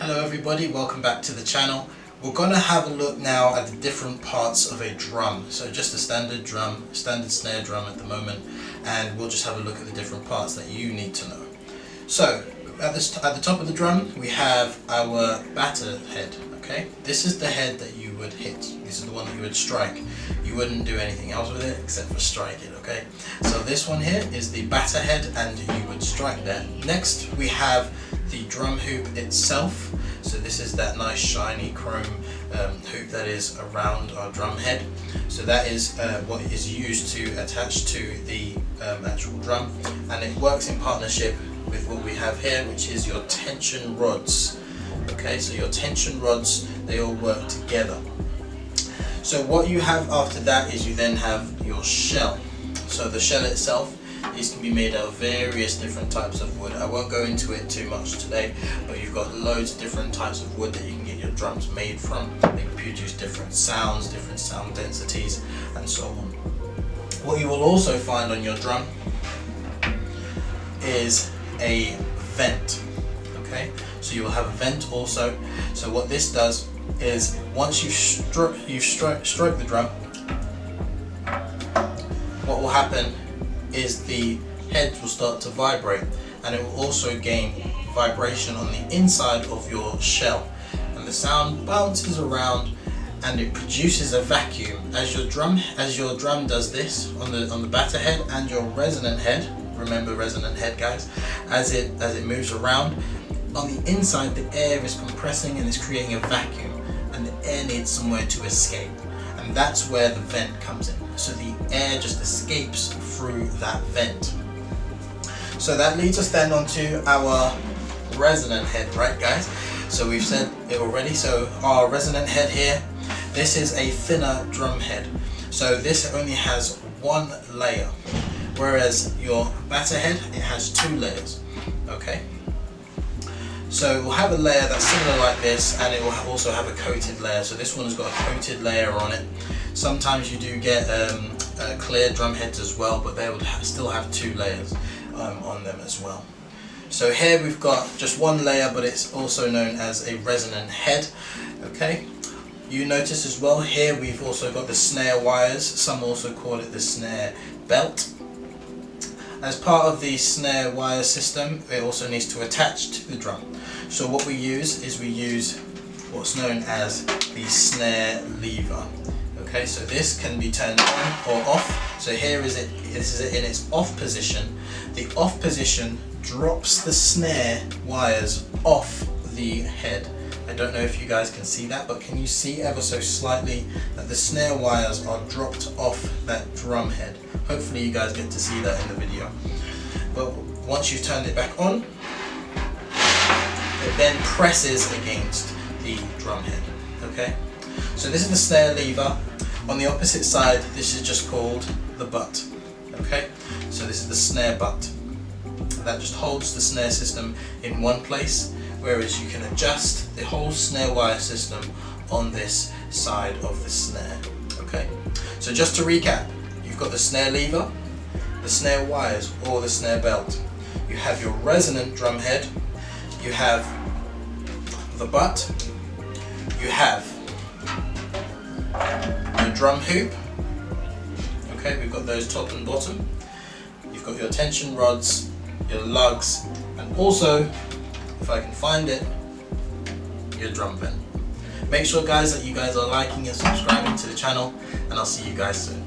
Hello everybody, welcome back to the channel. We're going to have a look now at the different parts of a drum. So just a standard drum, standard snare drum at the moment, and we'll just have a look at the different parts that you need to know. So at the top of the drum we have our batter head. Okay, this is the head that you would hit. This is the one that you would strike. You wouldn't do anything else with it except for strike it. Okay, so this one here is the batter head and you would strike there. Next we have the drum hoop itself. So this is that nice shiny chrome hoop that is around our drum head. So that is what is used to attach to the actual drum, and it works in partnership with what we have here, which is your tension rods. Okay, so your tension rods, they all work together. So what you have after that is you then have your shell. So the shell itself, these can be made out of various different types of wood. I won't go into it too much today, but you've got loads of different types of wood that you can get your drums made from. They produce different sounds, different sound densities, and so on. What you will also find on your drum is a vent. Okay, so you will have a vent also. So what this does is once you stroke the drum, what will happen is the head will start to vibrate, and it will also gain vibration on the inside of your shell, and the sound bounces around and it produces a vacuum as your drum does this on the batter head and your resonant head. Remember resonant head, guys. As it moves around on the inside, the air is compressing and it's creating a vacuum, and the air needs somewhere to escape, and that's where the vent comes in. So the air just escapes through that vent. So that leads us then onto our resonant head, right guys? So we've said it already. So our resonant head here, this is a thinner drum head. So this only has one layer, whereas your batter head, it has two layers. Okay, so we'll have a layer that's similar like this, and it will also have a coated layer. So this one has got a coated layer on it. Sometimes you do get clear drum heads as well, but they would still have two layers on them as well. So here we've got just one layer, but it's also known as a resonant head. Okay, you notice as well here we've also got the snare wires. Some also call it the snare belt. As part of the snare wire system, it also needs to attach to the drum. So what we use is we use what's known as the snare lever. Okay, so this can be turned on or off. So here is it. This is it in its off position. The off position drops the snare wires off the head. I don't know if you guys can see that, but can you see ever so slightly that the snare wires are dropped off that drum head? Hopefully you guys get to see that in the video. But once you've turned it back on, it then presses against the drum head. Okay, so this is the snare lever. On the opposite side, this is just called the butt. Okay, so this is the snare butt. That just holds the snare system in one place, whereas you can adjust the whole snare wire system on this side of the snare. Okay, so just to recap, you've got the snare lever, the snare wires or the snare belt. You have your resonant drum head, you have the butt, you have your drum hoop. Okay, we've got those top and bottom. You've got your tension rods, your lugs, and also, if I can find it, your drum vent. Make sure guys that you guys are liking and subscribing to the channel, and I'll see you guys soon.